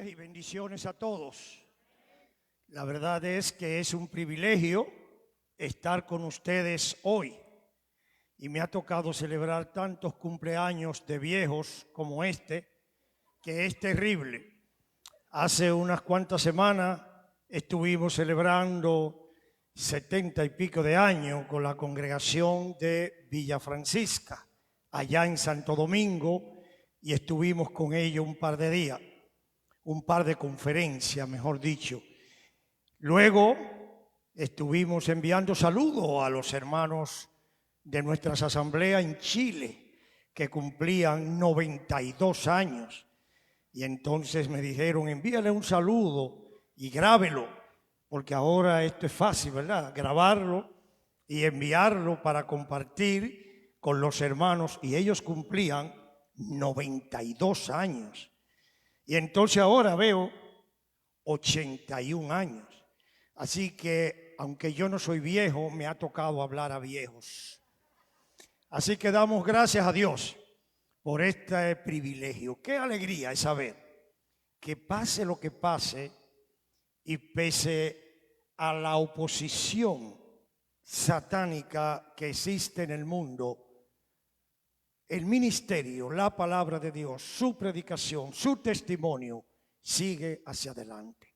Y bendiciones a todos. La verdad es que es un privilegio estar con ustedes hoy. Y me ha tocado celebrar tantos cumpleaños de viejos como este, que es terrible. Hace unas cuantas semanas estuvimos celebrando 70 y pico de años con la congregación de Villa Francisca, allá en Santo Domingo, y estuvimos con ellos un par de días. Un par de conferencias, mejor dicho. Luego estuvimos enviando saludos a los hermanos de nuestras asambleas en Chile, que cumplían 92 años. Y entonces me dijeron, envíale un saludo y grábelo, porque ahora esto es fácil, ¿verdad? Grabarlo y enviarlo para compartir con los hermanos. Y ellos cumplían 92 años. Y entonces ahora veo 81 años. Así que, aunque yo no soy viejo, me ha tocado hablar a viejos. Así que damos gracias a Dios por este privilegio. Qué alegría es saber que pase lo que pase y pese a la oposición satánica que existe en el mundo, el ministerio, la palabra de Dios, su predicación, su testimonio sigue hacia adelante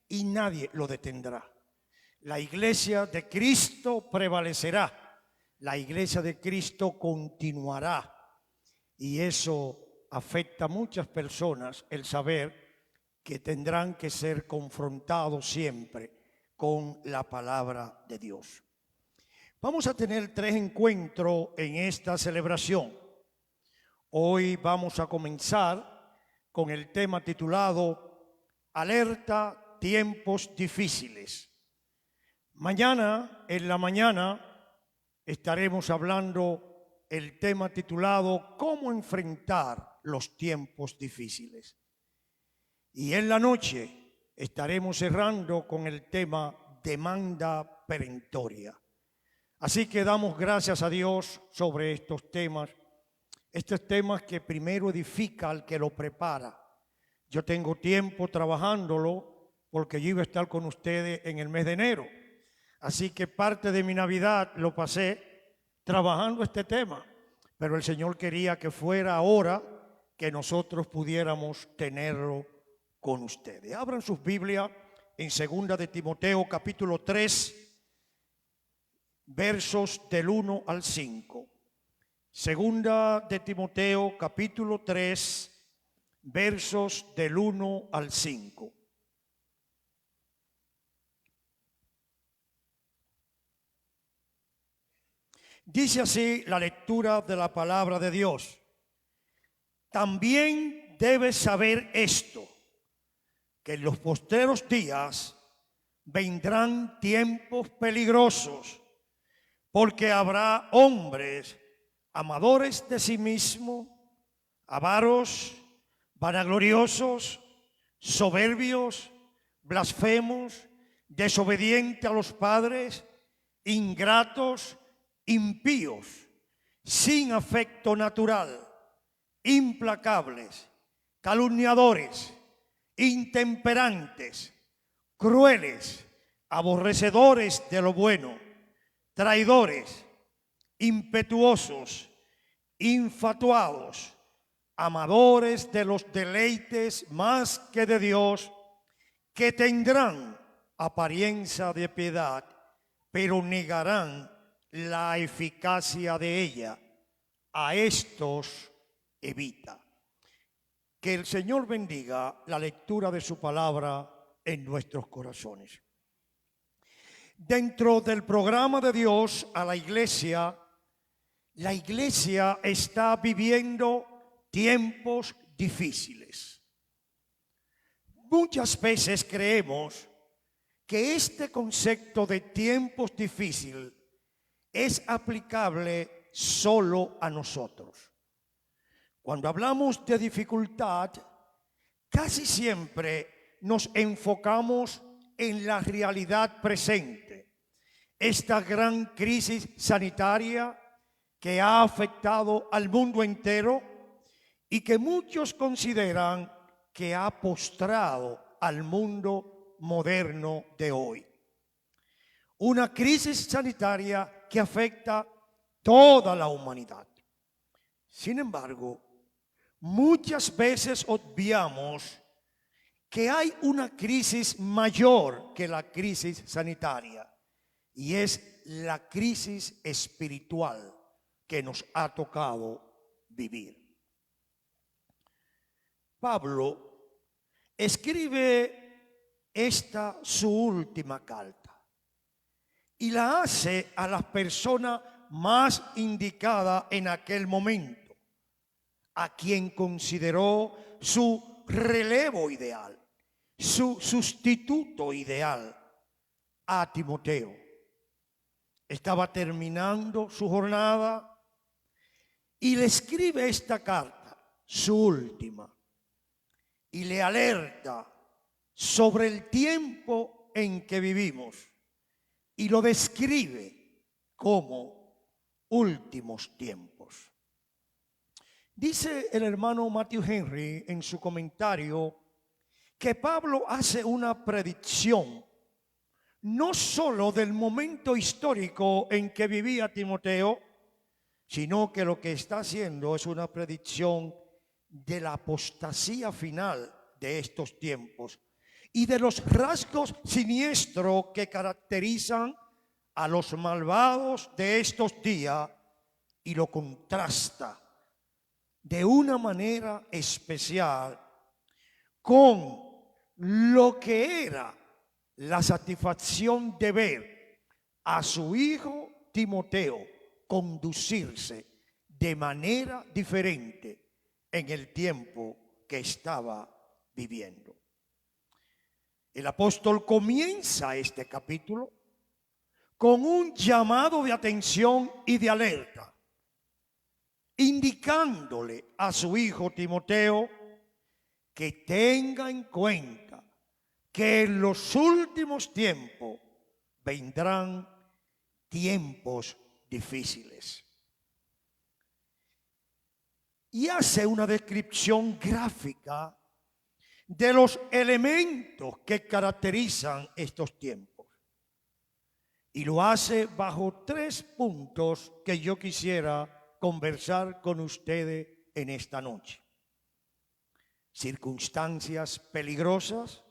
y nadie lo detendrá. La iglesia de Cristo prevalecerá, la iglesia de Cristo continuará y eso afecta a muchas personas, el saber que tendrán que ser confrontados siempre con la palabra de Dios. Vamos a tener 3 encuentros en esta celebración. Hoy vamos a comenzar con el tema titulado Alerta, tiempos difíciles. Mañana, en la mañana, estaremos hablando el tema titulado ¿Cómo enfrentar los tiempos difíciles? Y en la noche estaremos cerrando con el tema demanda perentoria. Así que damos gracias a Dios sobre estos temas. Estos temas que primero edifica al que lo prepara. Yo tengo tiempo trabajándolo porque yo iba a estar con ustedes en el mes de enero. Así que parte de mi Navidad lo pasé trabajando este tema. Pero el Señor quería que fuera ahora que nosotros pudiéramos tenerlo con ustedes. Abran sus Biblias en 2 de Timoteo capítulo 3, versos del 1 al 5. Segunda de Timoteo, capítulo 3, versos del 1 al 5. Dice así la lectura de la palabra de Dios. También debes saber esto, que en los postreros días vendrán tiempos peligrosos, porque habrá hombres amadores de sí mismos, avaros, vanagloriosos, soberbios, blasfemos, desobedientes a los padres, ingratos, impíos, sin afecto natural, implacables, calumniadores, intemperantes, crueles, aborrecedores de lo bueno, traidores, impetuosos, infatuados, amadores de los deleites más que de Dios, que tendrán apariencia de piedad, pero negarán la eficacia de ella. A estos evita. Que el Señor bendiga la lectura de su palabra en nuestros corazones. Dentro del programa de Dios a la iglesia está viviendo tiempos difíciles. Muchas veces creemos que este concepto de tiempos difíciles es aplicable solo a nosotros. Cuando hablamos de dificultad, casi siempre nos enfocamos en la realidad presente. Esta gran crisis sanitaria que ha afectado al mundo entero y que muchos consideran que ha postrado al mundo moderno de hoy. Una crisis sanitaria que afecta toda la humanidad. Sin embargo, muchas veces obviamos que hay una crisis mayor que la crisis sanitaria, y es la crisis espiritual que nos ha tocado vivir. Pablo escribe esta su última carta y la hace a la persona más indicada en aquel momento, a quien consideró su relevo ideal, su sustituto ideal, a Timoteo. Estaba terminando su jornada y le escribe esta carta, su última, y le alerta sobre el tiempo en que vivimos y lo describe como últimos tiempos. Dice el hermano Matthew Henry en su comentario que Pablo hace una predicción no solo del momento histórico en que vivía Timoteo, sino que lo que está haciendo es una predicción de la apostasía final de estos tiempos y de los rasgos siniestros que caracterizan a los malvados de estos días, y lo contrasta de una manera especial con lo que era la satisfacción de ver a su hijo Timoteo conducirse de manera diferente en el tiempo que estaba viviendo. El apóstol comienza este capítulo con un llamado de atención y de alerta, indicándole a su hijo Timoteo que tenga en cuenta que en los últimos tiempos vendrán tiempos difíciles. Y hace una descripción gráfica de los elementos que caracterizan estos tiempos. Y lo hace bajo 3 puntos que yo quisiera conversar con ustedes en esta noche. Circunstancias peligrosas,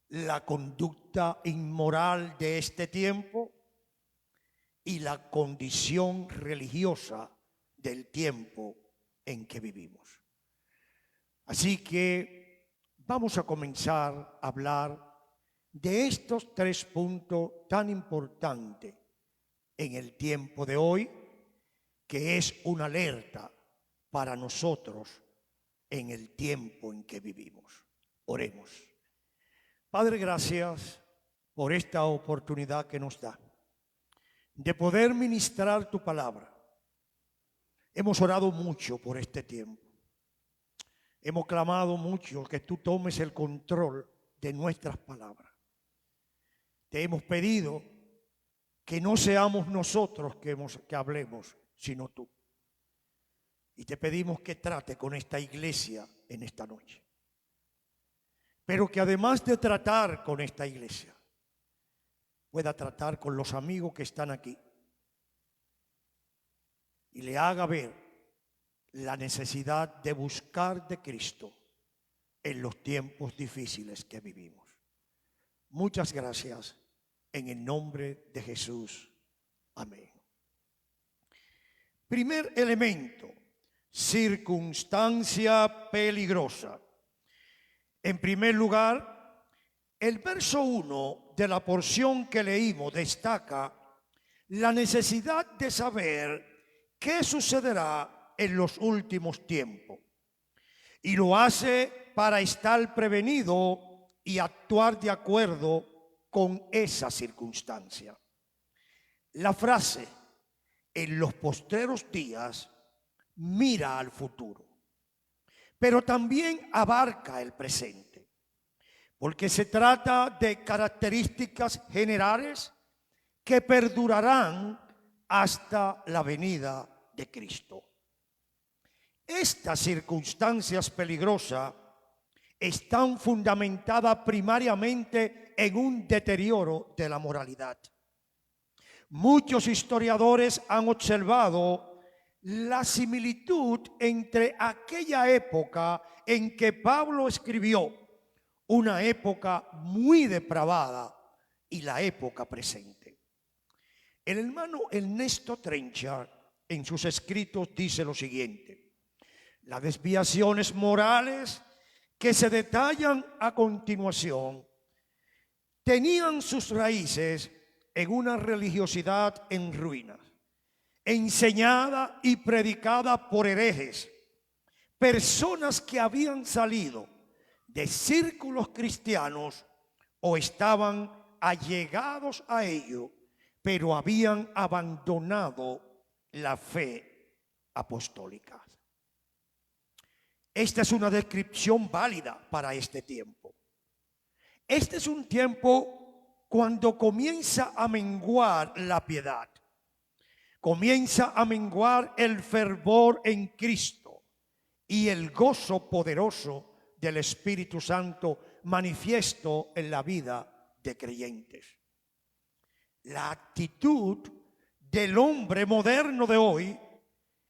la conducta inmoral de este tiempo y la condición religiosa del tiempo en que vivimos. Así que vamos a comenzar a hablar de estos 3 puntos tan importantes en el tiempo de hoy, que es una alerta para nosotros en el tiempo en que vivimos. Oremos. Padre, gracias por esta oportunidad que nos da de poder ministrar tu palabra. Hemos orado mucho por este tiempo. Hemos clamado mucho que tú tomes el control de nuestras palabras. Te hemos pedido que no seamos nosotros que hablemos, sino tú. Y te pedimos que trate con esta iglesia en esta noche. Pero que además de tratar con esta iglesia, pueda tratar con los amigos que están aquí y le haga ver la necesidad de buscar de Cristo en los tiempos difíciles que vivimos. Muchas gracias en el nombre de Jesús. Amén. Primer elemento, circunstancia peligrosa. En primer lugar, el verso 1 de la porción que leímos destaca la necesidad de saber qué sucederá en los últimos tiempos. Y lo hace para estar prevenido y actuar de acuerdo con esa circunstancia. La frase, en los postreros días, mira al futuro, pero también abarca el presente, porque se trata de características generales que perdurarán hasta la venida de Cristo. Estas circunstancias peligrosas están fundamentadas primariamente en un deterioro de la moralidad. Muchos historiadores han observado la similitud entre aquella época en que Pablo escribió, una época muy depravada, y la época presente. El hermano Ernesto Trenchard en sus escritos dice lo siguiente: las desviaciones morales que se detallan a continuación tenían sus raíces en una religiosidad en ruinas, enseñada y predicada por herejes, personas que habían salido de círculos cristianos o estaban allegados a ello, pero habían abandonado la fe apostólica. Esta es una descripción válida para este tiempo. Este es un tiempo cuando comienza a menguar la piedad, comienza a menguar el fervor en Cristo y el gozo poderoso del Espíritu Santo manifiesto en la vida de creyentes. La actitud del hombre moderno de hoy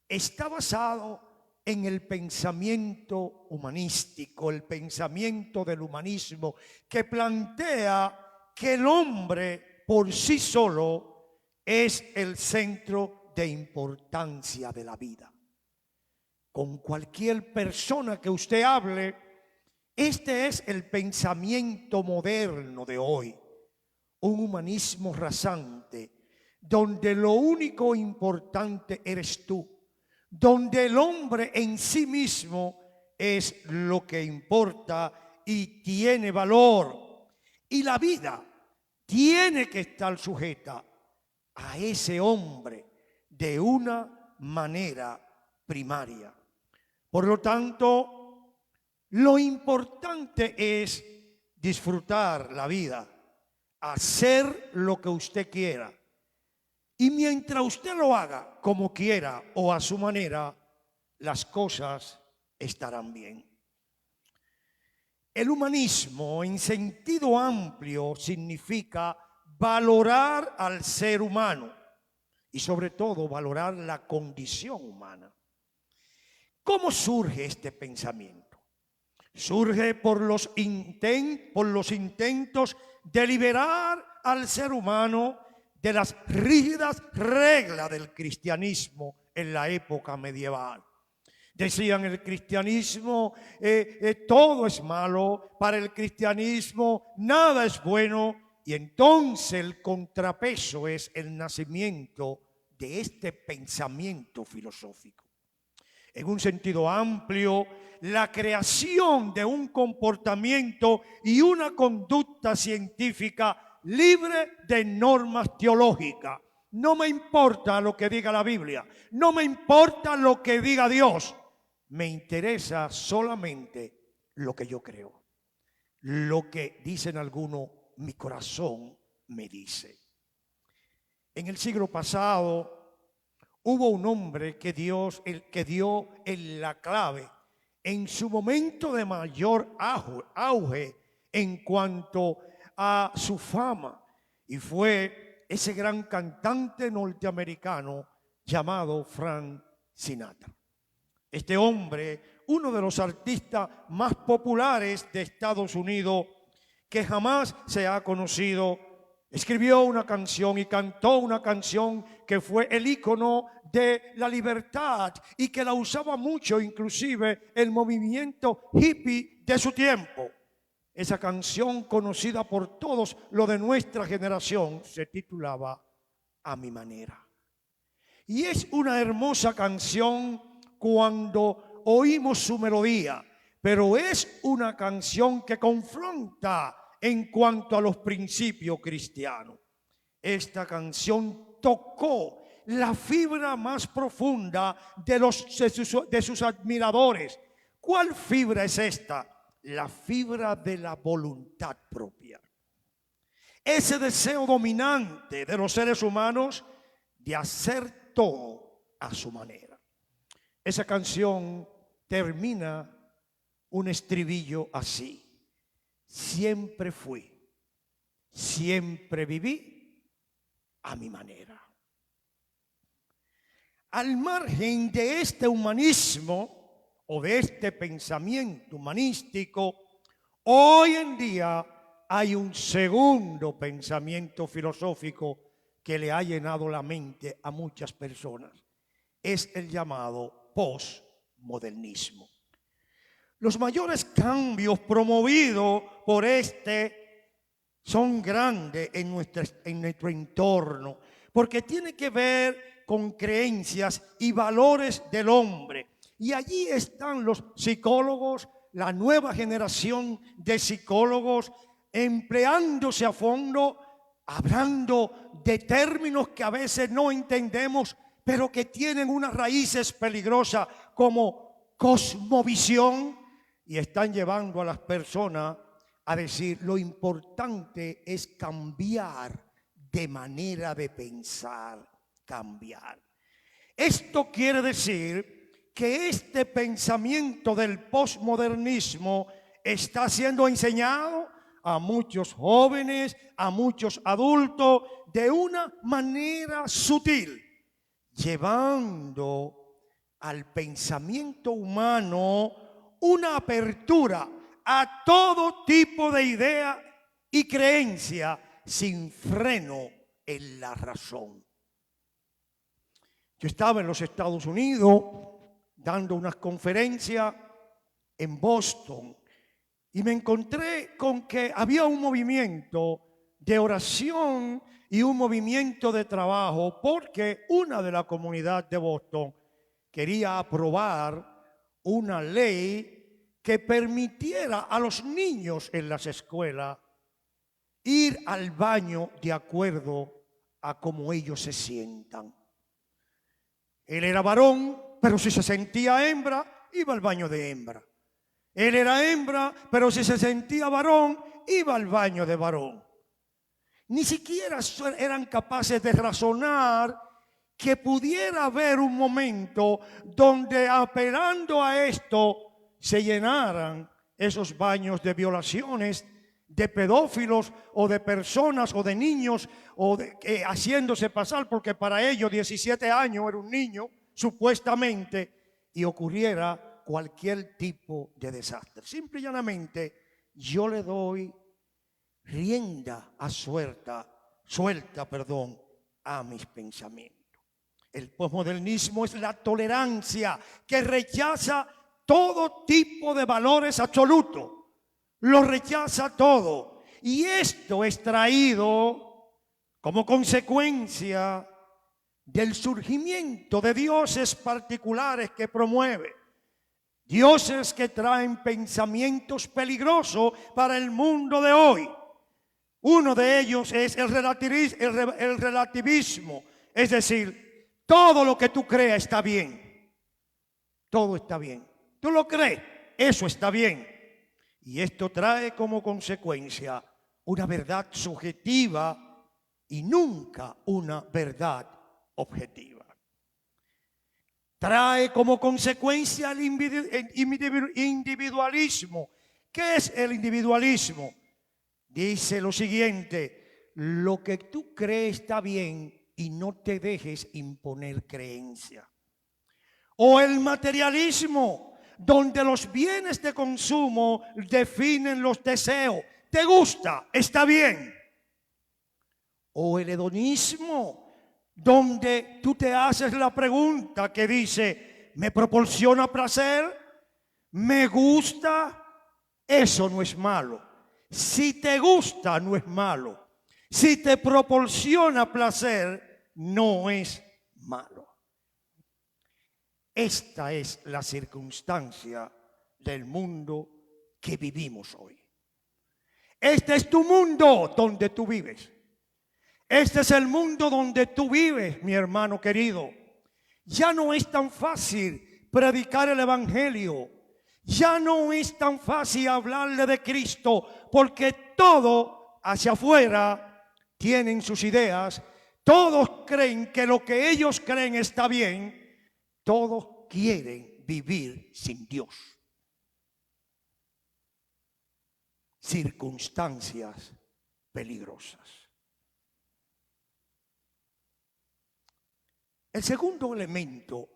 está basado en el pensamiento humanístico, el pensamiento del humanismo, que plantea que el hombre por sí solo es el centro de importancia de la vida. Con cualquier persona que usted hable, este es el pensamiento moderno de hoy, un humanismo rasante, donde lo único importante eres tú, donde el hombre en sí mismo es lo que importa y tiene valor, y la vida tiene que estar sujeta a ese hombre de una manera primaria. Por lo tanto, lo importante es disfrutar la vida, hacer lo que usted quiera. Y mientras usted lo haga como quiera o a su manera, las cosas estarán bien. El humanismo en sentido amplio significa valorar al ser humano y sobre todo valorar la condición humana. ¿Cómo surge este pensamiento? Surge por los intentos de liberar al ser humano de las rígidas reglas del cristianismo en la época medieval. Decían el cristianismo, todo es malo, para el cristianismo nada es bueno, y entonces el contrapeso es el nacimiento de este pensamiento filosófico. En un sentido amplio, la creación de un comportamiento y una conducta científica libre de normas teológicas. No me importa lo que diga la Biblia, no me importa lo que diga Dios, me interesa solamente lo que yo creo. Lo que dicen algunos, mi corazón me dice. En el siglo pasado hubo un hombre que dio en la clave en su momento de mayor auge en cuanto a su fama, y fue ese gran cantante norteamericano llamado Frank Sinatra. Este hombre, uno de los artistas más populares de Estados Unidos que jamás se ha conocido, escribió una canción y cantó una canción que fue el ícono de la libertad y que la usaba mucho, inclusive el movimiento hippie de su tiempo. Esa canción, conocida por todos los de nuestra generación, se titulaba A mi manera. Y es una hermosa canción cuando oímos su melodía, pero es una canción que confronta en cuanto a los principios cristianos. Esta canción tocó la fibra más profunda de sus admiradores. ¿Cuál fibra es esta? La fibra de la voluntad propia. Ese deseo dominante de los seres humanos de hacer todo a su manera. Esa canción termina un estribillo así: siempre fui, siempre viví a mi manera. Al margen de este humanismo o de este pensamiento humanístico, hoy en día hay un segundo pensamiento filosófico que le ha llenado la mente a muchas personas. Es el llamado posmodernismo. Los mayores cambios promovidos por este son grandes en nuestro entorno, porque tiene que ver con creencias y valores del hombre. Y allí están los psicólogos, la nueva generación de psicólogos, empleándose a fondo, hablando de términos que a veces no entendemos, pero que tienen unas raíces peligrosas como cosmovisión, y están llevando a las personas a decir: lo importante es cambiar de manera de pensar, cambiar. Esto quiere decir que este pensamiento del posmodernismo está siendo enseñado a muchos jóvenes, a muchos adultos, de una manera sutil, llevando al pensamiento humano una apertura a todo tipo de idea y creencia sin freno en la razón. Yo estaba en los Estados Unidos dando unas conferencias en Boston y me encontré con que había un movimiento de oración y un movimiento de trabajo, porque una de la comunidad de Boston quería aprobar una ley que permitiera a los niños en las escuelas ir al baño de acuerdo a cómo ellos se sientan. Él era varón, pero si se sentía hembra, iba al baño de hembra. Él era hembra, pero si se sentía varón, iba al baño de varón. Ni siquiera eran capaces de razonar que pudiera haber un momento donde, apelando a esto, se llenaran esos baños de violaciones, de pedófilos o de personas o de niños haciéndose pasar, porque para ellos 17 años era un niño, supuestamente, y ocurriera cualquier tipo de desastre. Simple y llanamente, yo le doy rienda suelta a mis pensamientos. El posmodernismo es la tolerancia que rechaza todo tipo de valores absolutos. Lo rechaza todo. Y esto es traído como consecuencia del surgimiento de dioses particulares que promueve. Dioses que traen pensamientos peligrosos para el mundo de hoy. Uno de ellos es el relativismo. Es decir, todo lo que tú creas está bien. Todo está bien. Tú lo crees, eso está bien. Y esto trae como consecuencia una verdad subjetiva y nunca una verdad objetiva. Trae como consecuencia el individualismo. ¿Qué es el individualismo? Dice lo siguiente: lo que tú crees está bien y no te dejes imponer creencia. O el materialismo, donde los bienes de consumo definen los deseos. ¿Te gusta? Está bien. O el hedonismo, donde tú te haces la pregunta que dice: ¿me proporciona placer? ¿Me gusta? Eso no es malo. Si te gusta, no es malo. Si te proporciona placer, no es malo. Esta es la circunstancia del mundo que vivimos hoy. Este es tu mundo donde tú vives. Este es el mundo donde tú vives, mi hermano querido. Ya no es tan fácil predicar el evangelio. Ya no es tan fácil hablarle de Cristo, porque todo hacia afuera tienen sus ideas. Todos creen que lo que ellos creen está bien. Todos quieren vivir sin Dios. circunstancias peligrosas. El segundo elemento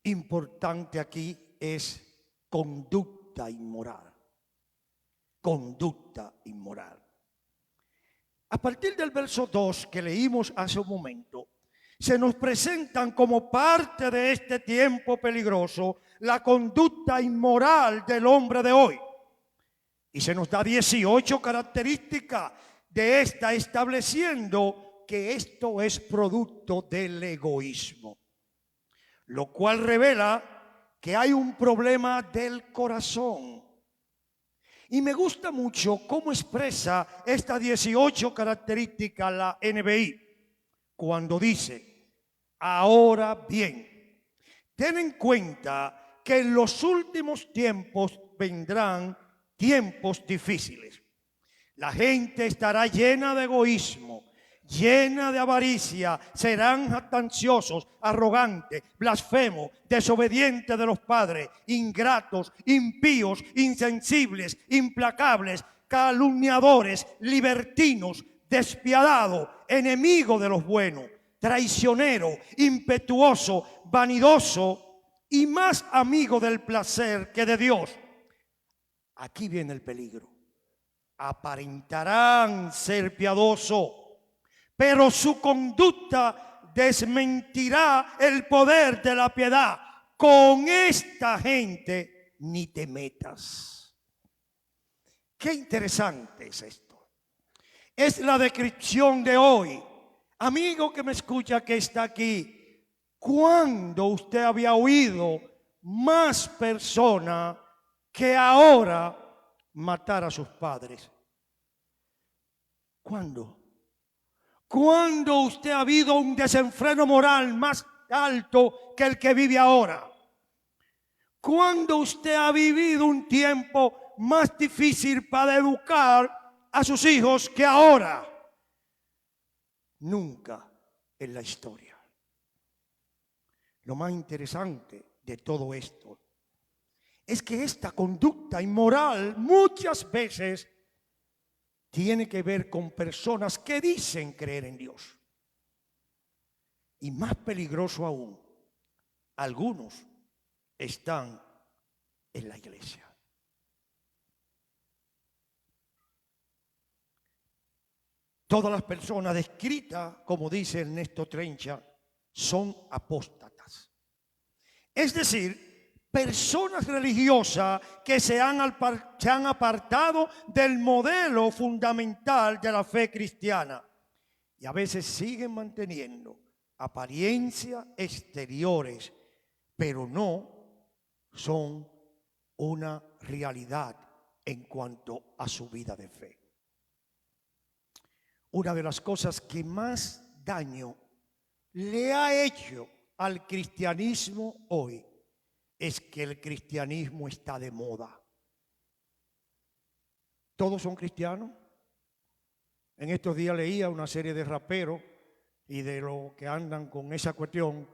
importante aquí es conducta inmoral. Conducta inmoral. A partir del verso 2 que leímos hace un momento, se nos presentan como parte de este tiempo peligroso la conducta inmoral del hombre de hoy. Y se nos da 18 características de esta, estableciendo que esto es producto del egoísmo, lo cual revela que hay un problema del corazón. Y me gusta mucho cómo expresa estas 18 características la NBI, cuando dice: ahora bien, ten en cuenta que en los últimos tiempos vendrán tiempos difíciles. La gente estará llena de egoísmo, llena de avaricia, serán jactanciosos, arrogantes, blasfemos, desobedientes de los padres, ingratos, impíos, insensibles, implacables, calumniadores, libertinos, despiadados, enemigos de los buenos, traicionero, impetuoso, vanidoso y más amigo del placer que de Dios. Aquí viene el peligro. Aparentarán ser piadosos, pero su conducta desmentirá el poder de la piedad. Con esta gente ni te metas. Qué interesante es esto. Es la descripción de hoy. Amigo que me escucha, que está aquí, ¿cuándo usted había oído más personas que ahora matar a sus padres? ¿Cuándo? ¿Cuándo usted ha habido un desenfreno moral más alto que el que vive ahora? ¿Cuándo usted ha vivido un tiempo más difícil para educar a sus hijos que ahora? Nunca en la historia. Lo más interesante de todo esto es que esta conducta inmoral muchas veces tiene que ver con personas que dicen creer en Dios. Y más peligroso aún, algunos están en la iglesia. Todas las personas descritas, como dice Ernesto Trencha, son apóstatas. Es decir, personas religiosas que se han apartado del modelo fundamental de la fe cristiana y a veces siguen manteniendo apariencias exteriores, pero no son una realidad en cuanto a su vida de fe. Una de las cosas que más daño le ha hecho al cristianismo hoy es que el cristianismo está de moda. ¿Todos son cristianos? En estos días leía una serie de raperos y de los que andan con esa cuestión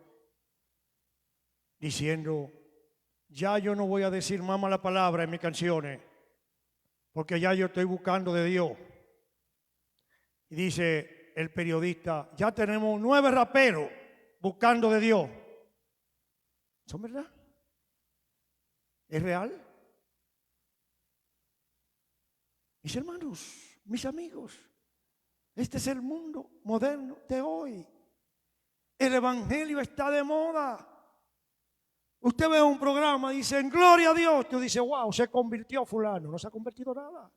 diciendo: ya yo no voy a decir más mala palabra en mis canciones porque ya yo estoy buscando de Dios. Y dice el periodista: ya tenemos 9 raperos buscando de Dios. ¿Son verdad? ¿Es real? Mis hermanos, mis amigos, este es el mundo moderno de hoy. El evangelio está de moda. Usted ve un programa y dicen gloria a Dios. Usted dice: wow, se convirtió fulano. No se ha convertido nada.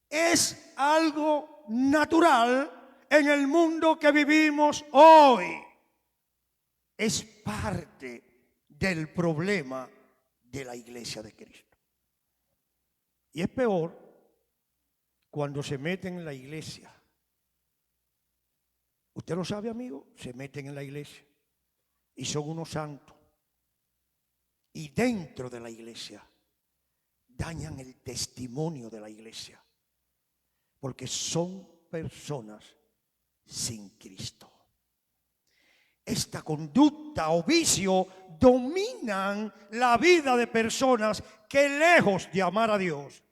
Es algo natural en el mundo que vivimos hoy. Es parte del problema de la iglesia de Cristo. Y es peor cuando se meten en la iglesia. Usted lo sabe, amigo, se meten en la iglesia y son unos santos. Y dentro de la iglesia dañan el testimonio de la iglesia. Porque son personas sin Cristo. Esta conducta conducta o vicio dominan la vida de personas que, lejos de amar a Dios,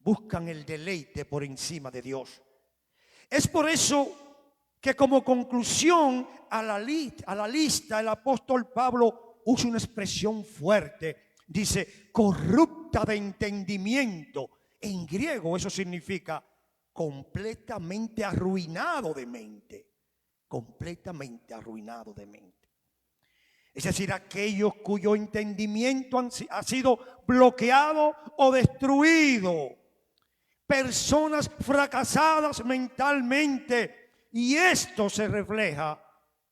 buscan el deleite por encima de Dios. Es por eso que, como conclusión a la lista, el apóstol Pablo usa una expresión fuerte. Dice, corrupta de entendimiento. En griego eso significa completamente arruinado de mente. Completamente arruinado de mente. Es decir, aquellos cuyo entendimiento ha sido bloqueado o destruido. Personas fracasadas mentalmente. Y esto se refleja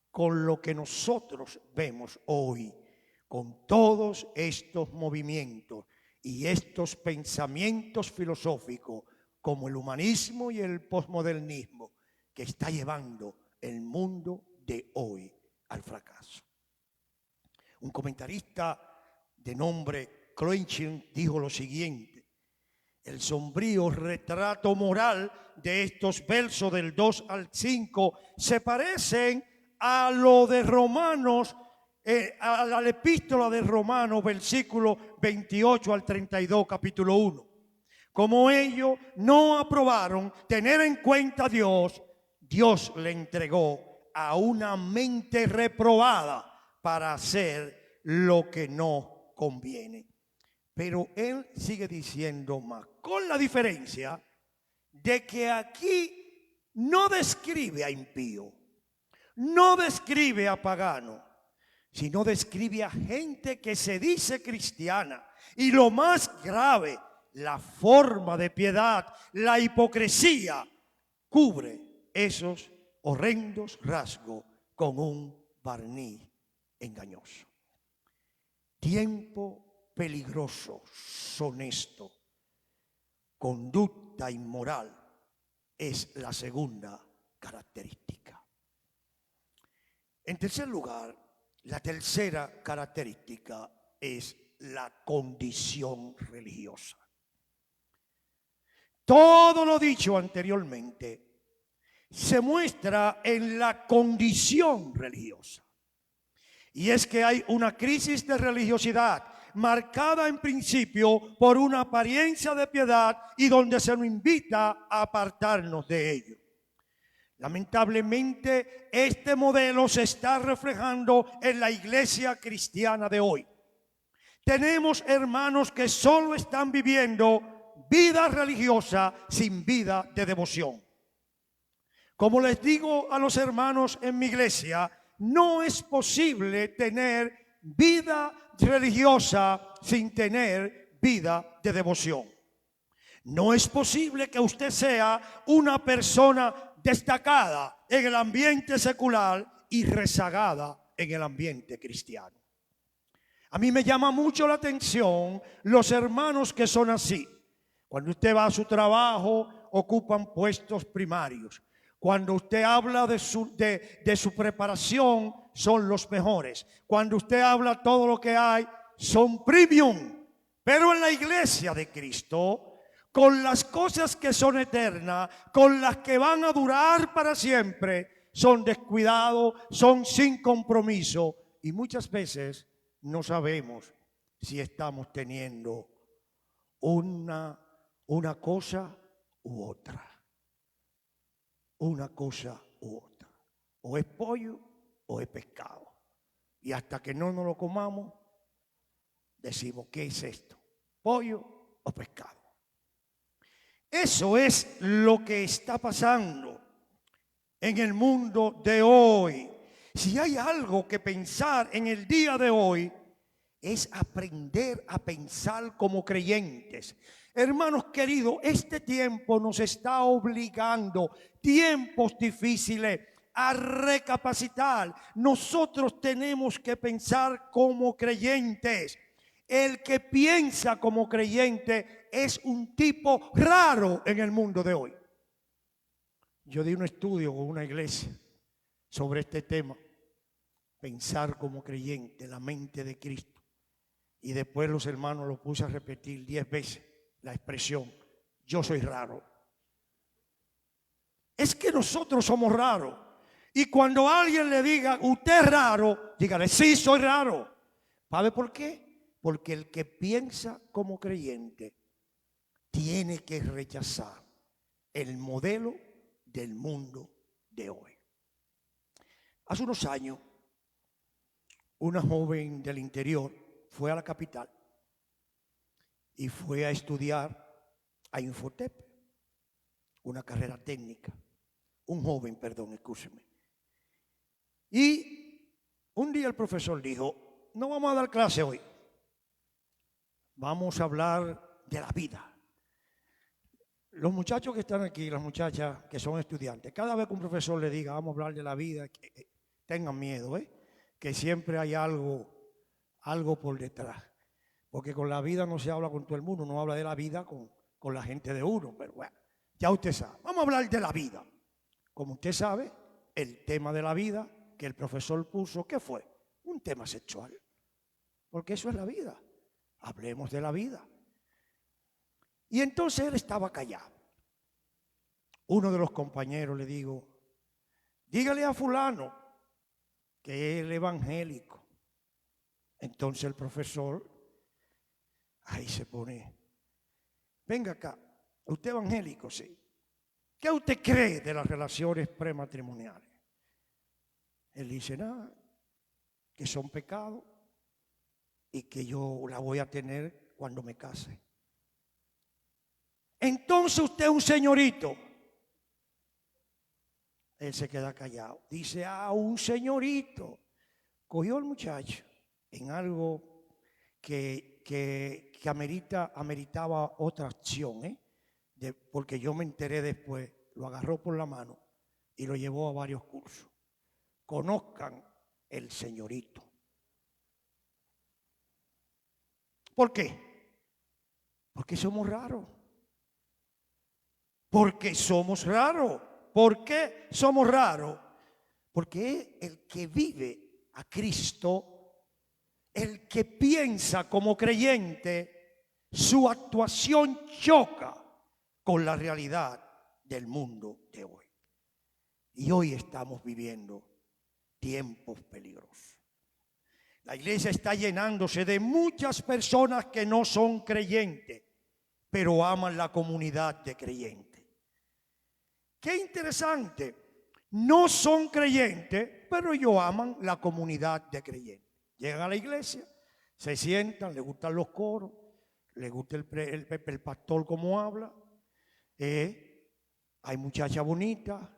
con lo que nosotros vemos hoy, con todos estos movimientos y estos pensamientos filosóficos como el humanismo y el posmodernismo que está llevando el mundo de hoy al fracaso. Un comentarista de nombre Kloichen dijo lo siguiente: el sombrío retrato moral de estos versos del 2 al 5 se parecen a lo de Romanos, a la epístola de Romanos, versículo 28 al 32, capítulo 1. Como ellos no aprobaron tener en cuenta a Dios, Dios le entregó a una mente reprobada para hacer lo que no conviene. Pero él sigue diciendo más, con la diferencia de que aquí no describe a impío, no describe a pagano, sino describe a gente que se dice cristiana. Y lo más grave, la forma de piedad, la hipocresía, cubre esos horrendos rasgos con un barniz engañoso. Tiempo peligroso, honesto, conducta inmoral es la segunda característica. En tercer lugar, la tercera característica es la condición religiosa. Todo lo dicho anteriormente se muestra en la condición religiosa. Y es que hay una crisis de religiosidad marcada en principio por una apariencia de piedad y donde se nos invita a apartarnos de ello. Lamentablemente, este modelo se está reflejando en la iglesia cristiana de hoy. Tenemos hermanos que solo están viviendo vida religiosa sin vida de devoción. Como les digo a los hermanos en mi iglesia, no es posible tener vida religiosa sin tener vida de devoción. No es posible que usted sea una persona destacada en el ambiente secular y rezagada en el ambiente cristiano. A mí me llama mucho la atención los hermanos que son así. Cuando usted va a su trabajo, ocupan puestos primarios. Cuando usted habla de su preparación, son los mejores. Cuando usted habla todo lo que hay, son premium. Pero en la iglesia de Cristo, con las cosas que son eternas, con las que van a durar para siempre, son descuidados, son sin compromiso. Y muchas veces no sabemos si estamos teniendo una cosa u otra. Una cosa u otra. O es pollo o es pescado. Y hasta que no nos lo comamos, decimos, ¿qué es esto? ¿Pollo o pescado? Eso es lo que está pasando en el mundo de hoy. Si hay algo que pensar en el día de hoy, es aprender a pensar como creyentes. Hermanos queridos, este tiempo nos está obligando, tiempos difíciles, a recapacitar. Nosotros tenemos que pensar como creyentes. El que piensa como creyente es un tipo raro en el mundo de hoy. Yo di un estudio con una iglesia sobre este tema, pensar como creyente, la mente de Cristo. Y después los hermanos lo puse a repetir 10 veces, la expresión, yo soy raro. Es que nosotros somos raros. Y cuando alguien le diga, usted es raro, dígale, sí, soy raro. ¿Sabe por qué? Porque el que piensa como creyente tiene que rechazar el modelo del mundo de hoy. Hace unos años, una joven del interior fue a la capital y fue a estudiar a Infotep, una carrera técnica. Un joven, perdón, escúcheme. Y un día el profesor dijo, no vamos a dar clase hoy, vamos a hablar de la vida. Los muchachos que están aquí, las muchachas que son estudiantes, cada vez que un profesor le diga, vamos a hablar de la vida, que tengan miedo, que siempre hay algo por detrás. Porque con la vida no se habla con todo el mundo, no habla de la vida con la gente de uno. Pero bueno, ya usted sabe, vamos a hablar de la vida. Como usted sabe, el tema de la vida que el profesor puso, ¿qué fue? Un tema sexual. Porque eso es la vida. Hablemos de la vida. Y entonces él estaba callado. Uno de los compañeros le digo, dígale a fulano que es el evangélico. Entonces el profesor ahí se pone, venga acá, usted evangélico, sí. ¿Qué usted cree de las relaciones prematrimoniales? Él dice, nada, que son pecados y que yo la voy a tener cuando me case. Entonces usted es un señorito. Él se queda callado. Dice, un señorito. Cogió al muchacho en algo que ameritaba otra acción, porque yo me enteré después, lo agarró por la mano y lo llevó a varios cursos. Conozcan el señorito. ¿Por qué? Porque somos raros. Porque somos raros. ¿Por qué somos raros? Porque es el que vive a Cristo, el que piensa como creyente, su actuación choca con la realidad del mundo de hoy. Y hoy estamos viviendo tiempos peligrosos. La iglesia está llenándose de muchas personas que no son creyentes, pero aman la comunidad de creyentes. Qué interesante, no son creyentes, pero ellos aman la comunidad de creyentes. Llegan a la iglesia, se sientan, les gustan los coros, les gusta el pastor como habla, hay muchacha bonita,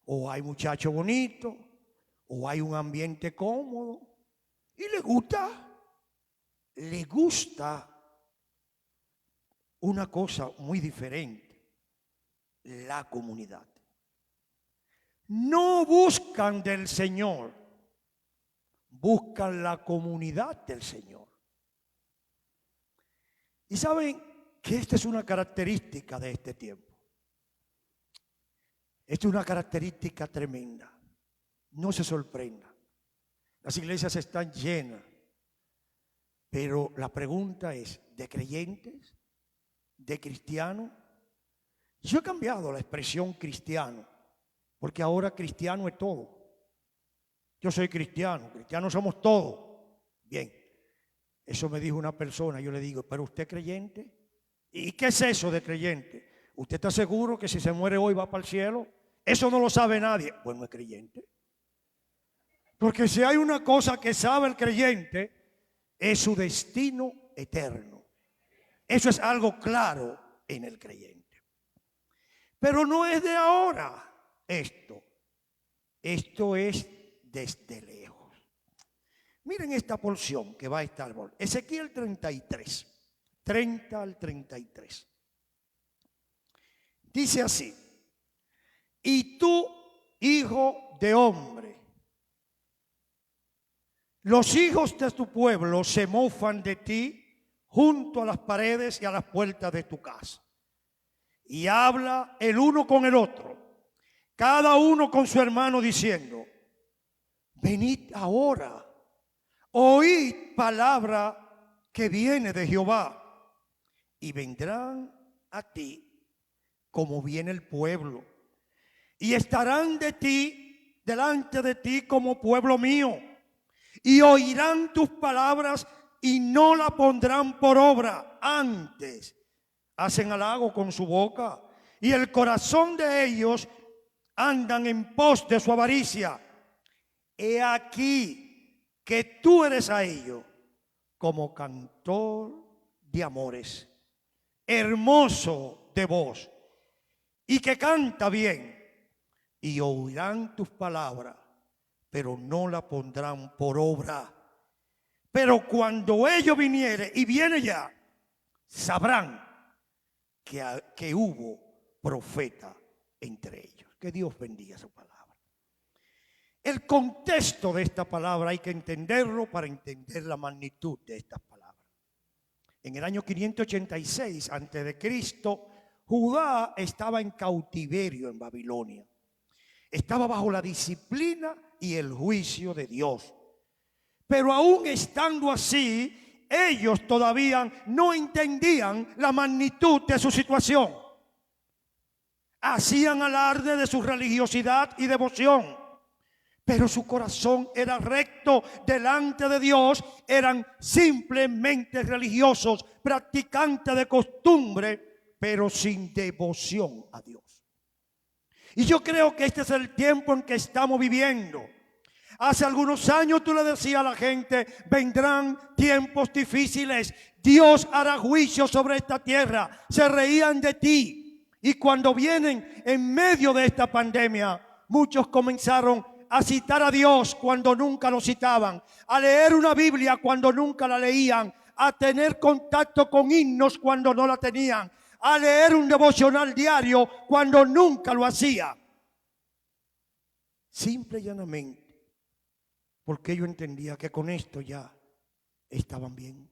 o hay muchacho bonito, o hay un ambiente cómodo, y les gusta una cosa muy diferente. La comunidad. No buscan del Señor, buscan la comunidad del Señor. Y saben que esta es una característica de este tiempo. Esta es una característica tremenda. No se sorprenda. Las iglesias están llenas, pero la pregunta es, ¿de creyentes? ¿De cristianos? Yo he cambiado la expresión cristiano, porque ahora cristiano es todo. Yo soy cristiano, cristianos somos todos. Bien, eso me dijo una persona, yo le digo, ¿pero usted es creyente? ¿Y qué es eso de creyente? ¿Usted está seguro que si se muere hoy va para el cielo? Eso no lo sabe nadie. Bueno, es creyente. Porque si hay una cosa que sabe el creyente, es su destino eterno. Eso es algo claro en el creyente. Pero no es de ahora esto. Esto es desde lejos. Miren esta porción que va a estar. Ezequiel 33, 30 al 33. Dice así. Y tú, hijo de hombre, los hijos de tu pueblo se mofan de ti junto a las paredes y a las puertas de tu casa. Y habla el uno con el otro, cada uno con su hermano diciendo, venid ahora, oíd palabra que viene de Jehová. Y vendrán a ti como viene el pueblo, y estarán de ti delante de ti como pueblo mío, y oirán tus palabras y no la pondrán por obra. Antes hacen halago con su boca, y el corazón de ellos andan en pos de su avaricia. He aquí que tú eres a ellos como cantor de amores, hermoso de voz, y que canta bien, y oirán tus palabras, pero no la pondrán por obra. Pero cuando ellos viniere, y viene ya, sabrán que hubo profeta entre ellos. Que Dios bendiga su palabra. El contexto de esta palabra hay que entenderlo para entender la magnitud de estas palabras. En el año 586 a.C., Judá estaba en cautiverio en Babilonia. Estaba bajo la disciplina y el juicio de Dios. Pero aún estando así, ellos todavía no entendían la magnitud de su situación. Hacían alarde de su religiosidad y devoción, pero su corazón era recto delante de Dios. Eran simplemente religiosos, practicantes de costumbre, pero sin devoción a Dios. Y yo creo que este es el tiempo en que estamos viviendo. Hace algunos años tú le decías a la gente: vendrán tiempos difíciles, Dios hará juicio sobre esta tierra. Se reían de ti. Y cuando vienen en medio de esta pandemia, muchos comenzaron a citar a Dios cuando nunca lo citaban, a leer una Biblia cuando nunca la leían, a tener contacto con himnos cuando no la tenían, a leer un devocional diario cuando nunca lo hacía. Simple y llanamente porque yo entendía que con esto ya estaban bien.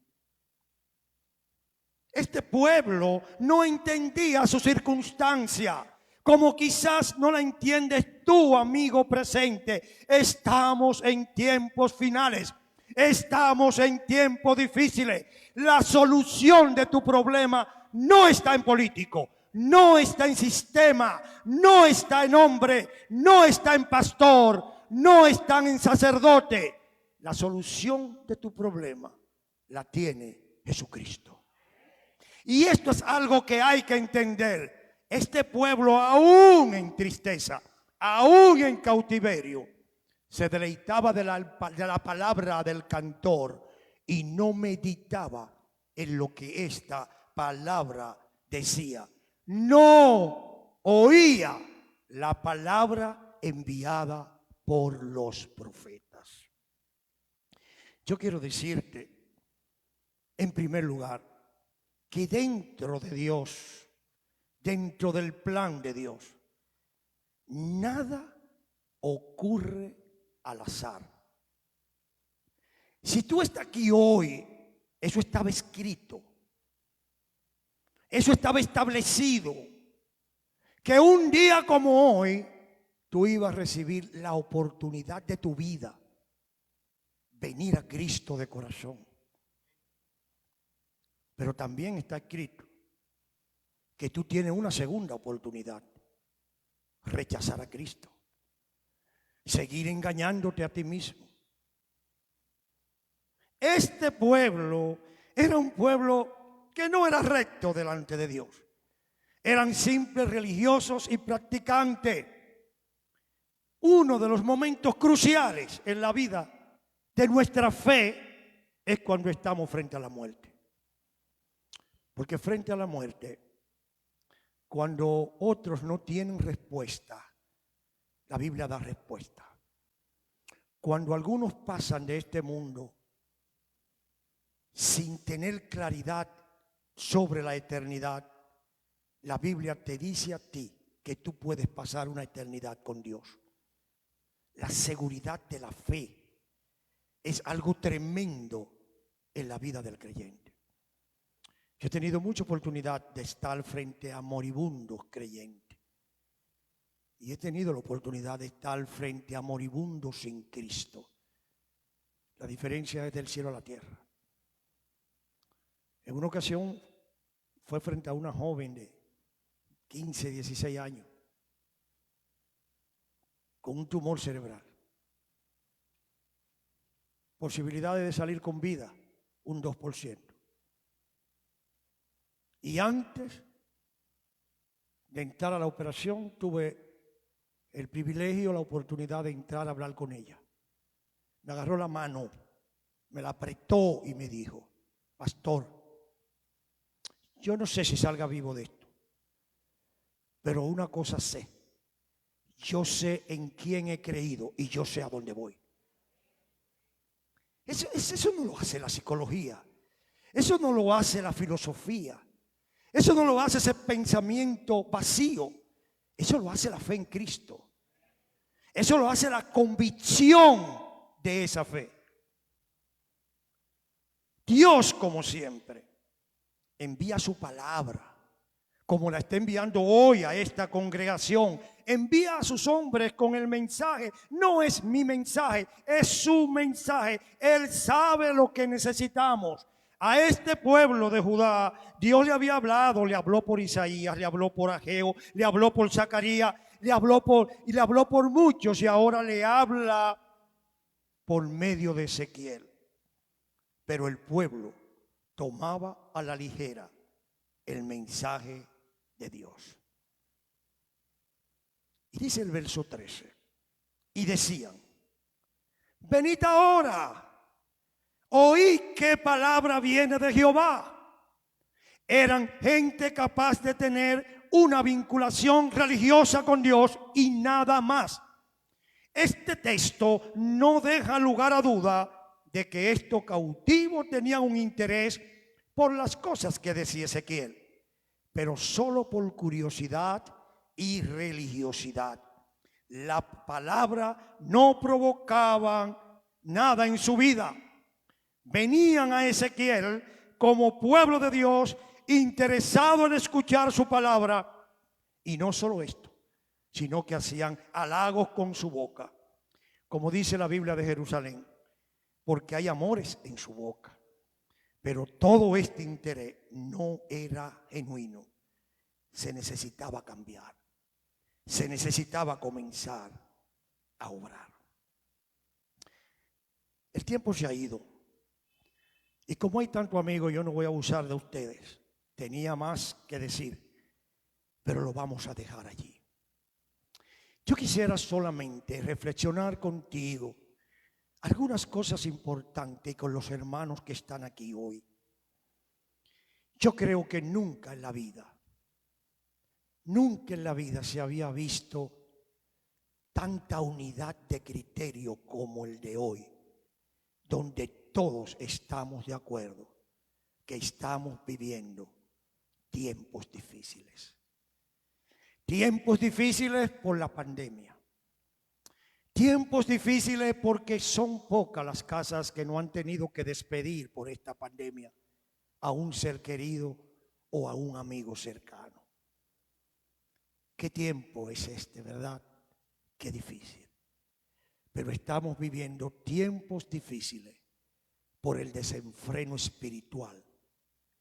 Este pueblo no entendía su circunstancia, como quizás no la entiendes tú, amigo presente. Estamos en tiempos finales. Estamos en tiempos difíciles. La solución de tu problema no está en político, no está en sistema, no está en hombre, no está en pastor, no está en sacerdote. La solución de tu problema la tiene Jesucristo. Y esto es algo que hay que entender. Este pueblo, aún en tristeza, aún en cautiverio, se deleitaba de la palabra del cantor y no meditaba en lo que esta palabra decía. No oía la palabra enviada por los profetas. Yo quiero decirte, en primer lugar, que dentro de Dios, dentro del plan de Dios, nada ocurre al azar. Si tú estás aquí hoy, eso estaba escrito, eso estaba establecido, que un día como hoy tú ibas a recibir la oportunidad de tu vida, venir a Cristo de corazón. Pero también está escrito que tú tienes una segunda oportunidad: rechazar a Cristo, seguir engañándote a ti mismo. Este pueblo era un pueblo que no era recto delante de Dios. Eran simples religiosos y practicantes. Uno de los momentos cruciales en la vida de nuestra fe es cuando estamos frente a la muerte. Porque frente a la muerte, cuando otros no tienen respuesta, la Biblia da respuesta. Cuando algunos pasan de este mundo sin tener claridad sobre la eternidad, la Biblia te dice a ti que tú puedes pasar una eternidad con Dios. La seguridad de la fe es algo tremendo en la vida del creyente. Yo he tenido mucha oportunidad de estar frente a moribundos creyentes. Y he tenido la oportunidad de estar frente a moribundos sin Cristo. La diferencia es del cielo a la tierra. En una ocasión fue frente a una joven de 15, 16 años, con un tumor cerebral. Posibilidades de salir con vida, un 2%. Y antes de entrar a la operación, tuve el privilegio, la oportunidad de entrar a hablar con ella. Me agarró la mano, me la apretó y me dijo: pastor, yo no sé si salga vivo de esto, pero una cosa sé, yo sé en quién he creído y yo sé a dónde voy. Eso no lo hace la psicología, eso no lo hace la filosofía, eso no lo hace ese pensamiento vacío, eso lo hace la fe en Cristo, eso lo hace la convicción de esa fe. Dios, como siempre, envía su palabra, como la está enviando hoy a esta congregación. Envía a sus hombres con el mensaje. No es mi mensaje, es su mensaje. Él sabe lo que necesitamos. A este pueblo de Judá, Dios le había hablado, le habló por Isaías, le habló por Ageo, le habló por Zacarías, le habló por muchos, y ahora le habla por medio de Ezequiel. Pero el pueblo tomaba a la ligera el mensaje de Dios. Y dice el verso 13, y decían: venid ahora, oíd qué palabra viene de Jehová. Eran gente capaz de tener una vinculación religiosa con Dios y nada más. Este texto no deja lugar a duda de que estos cautivos tenían un interés por las cosas que decía Ezequiel, pero solo por curiosidad y religiosidad. La palabra no provocaba nada en su vida. Venían a Ezequiel como pueblo de Dios, interesado en escuchar su palabra, y no solo esto, sino que hacían halagos con su boca, como dice la Biblia de Jerusalén, porque hay amores en su boca. Pero todo este interés no era genuino. Se necesitaba cambiar. Se necesitaba comenzar a obrar. El tiempo se ha ido. Y como hay tanto amigos, yo no voy a abusar de ustedes. Tenía más que decir, pero lo vamos a dejar allí. Yo quisiera solamente reflexionar contigo algunas cosas importantes con los hermanos que están aquí hoy. Yo creo que nunca en la vida se había visto tanta unidad de criterio como el de hoy, donde todos estamos de acuerdo que estamos viviendo tiempos difíciles. Tiempos difíciles por la pandemia. Tiempos difíciles porque son pocas las casas que no han tenido que despedir por esta pandemia a un ser querido o a un amigo cercano. ¿Qué tiempo es este, verdad? Qué difícil. Pero estamos viviendo tiempos difíciles por el desenfreno espiritual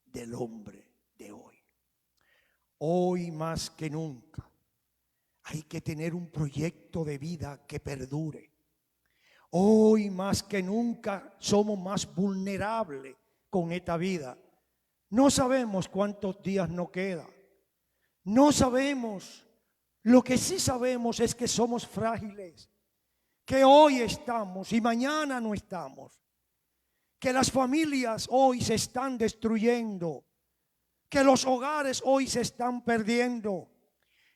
del hombre de hoy. Hoy más que nunca hay que tener un proyecto de vida que perdure. Hoy más que nunca somos más vulnerables con esta vida. No sabemos cuántos días nos quedan. No sabemos. Lo que sí sabemos es que somos frágiles. Que hoy estamos y mañana no estamos. Que las familias hoy se están destruyendo. Que los hogares hoy se están perdiendo.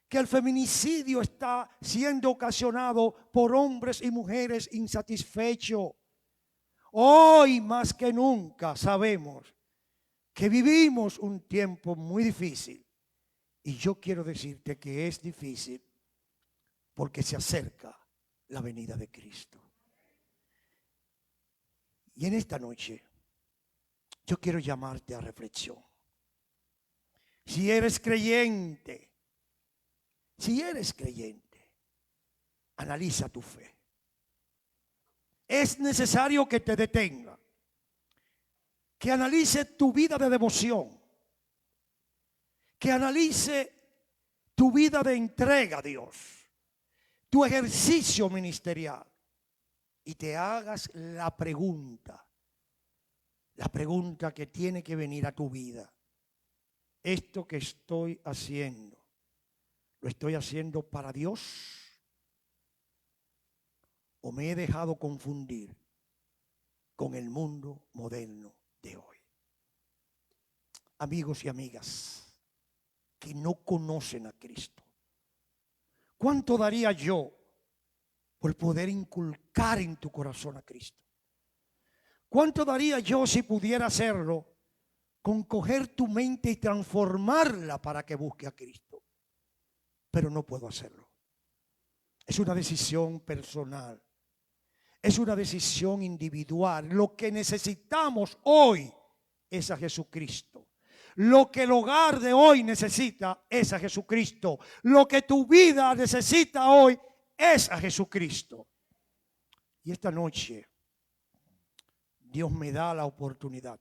Que el feminicidio está siendo ocasionado por hombres y mujeres insatisfechos. Hoy más que nunca sabemos que vivimos un tiempo muy difícil. Y yo quiero decirte que es difícil porque se acerca la venida de Cristo. Y en esta noche yo quiero llamarte a reflexión. Si eres creyente, analiza tu fe. Es necesario que te detenga, que analice tu vida de devoción, que analice tu vida de entrega a Dios, tu ejercicio ministerial y te hagas la pregunta que tiene que venir a tu vida. Esto que estoy haciendo, ¿lo estoy haciendo para Dios? ¿O me he dejado confundir con el mundo moderno de hoy? Amigos y amigas que no conocen a Cristo, ¿cuánto daría yo por poder inculcar en tu corazón a Cristo? ¿Cuánto daría yo si pudiera hacerlo con coger tu mente y transformarla para que busque a Cristo? Pero no puedo hacerlo. Es una decisión personal. Es una decisión individual. Lo que necesitamos hoy es a Jesucristo. Lo que el hogar de hoy necesita es a Jesucristo. Lo que tu vida necesita hoy es a Jesucristo. Y esta noche Dios me da la oportunidad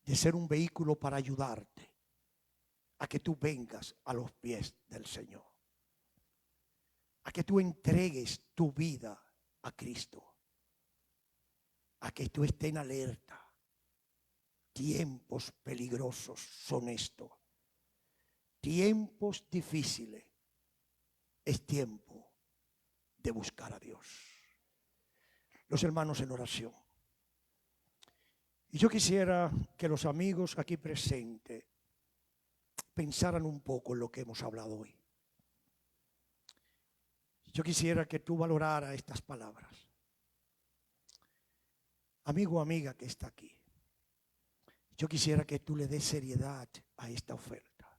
de ser un vehículo para ayudarte a que tú vengas a los pies del Señor. A que tú entregues tu vida a Cristo, a que tú estés en alerta. Tiempos peligrosos son estos, tiempos difíciles. Es tiempo de buscar a Dios. Los hermanos en oración. Y yo quisiera que los amigos aquí presentes pensaran un poco en lo que hemos hablado hoy. Yo quisiera que tú valoraras estas palabras. Amigo o amiga que está aquí, yo quisiera que tú le des seriedad a esta oferta.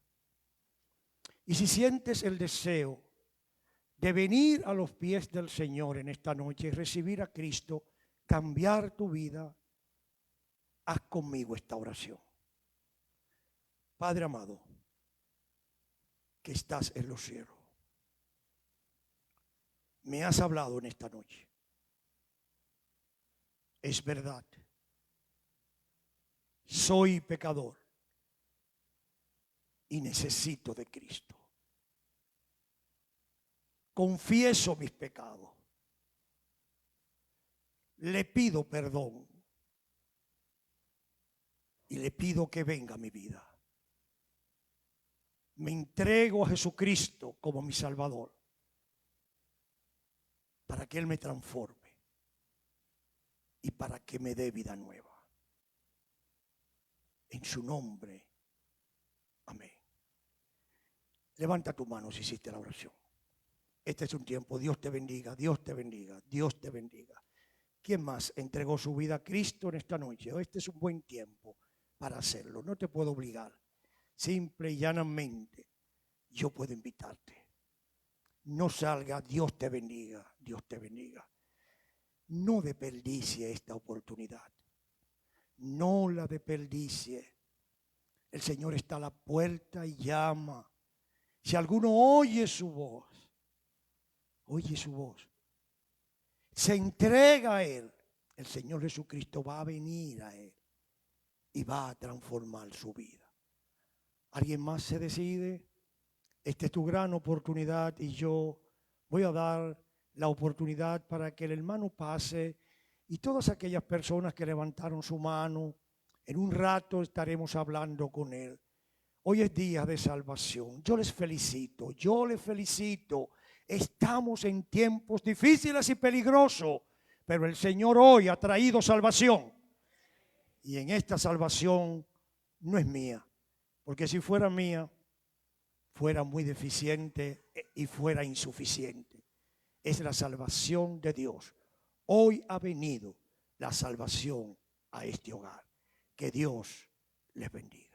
Y si sientes el deseo de venir a los pies del Señor en esta noche y recibir a Cristo, cambiar tu vida, haz conmigo esta oración. Padre amado, que estás en los cielos, me has hablado en esta noche. Es verdad. Soy pecador y necesito de Cristo. Confieso mis pecados. Le pido perdón y le pido que venga a mi vida. Me entrego a Jesucristo como mi Salvador para que Él me transforme y para que me dé vida nueva. En su nombre, amén. Levanta tu mano si hiciste la oración. Este es un tiempo. Dios te bendiga, Dios te bendiga, Dios te bendiga. ¿Quién más entregó su vida a Cristo en esta noche? Este es un buen tiempo para hacerlo. No te puedo obligar. Simple y llanamente yo puedo invitarte. No salga, Dios te bendiga, Dios te bendiga. No desperdicie esta oportunidad. No la desperdicie. El Señor está a la puerta y llama. Si alguno oye su voz, se entrega a Él, el Señor Jesucristo va a venir a Él y va a transformar su vida. ¿Alguien más se decide? Esta es tu gran oportunidad y yo voy a dar la oportunidad para que el hermano pase y todas aquellas personas que levantaron su mano, en un rato estaremos hablando con él. Hoy es día de salvación. Yo les felicito. Estamos en tiempos difíciles y peligrosos, pero el Señor hoy ha traído salvación. Y en esta salvación no es mía, porque si fuera mía, fuera muy deficiente y fuera insuficiente. Es la salvación de Dios. Hoy ha venido la salvación a este hogar. Que Dios les bendiga.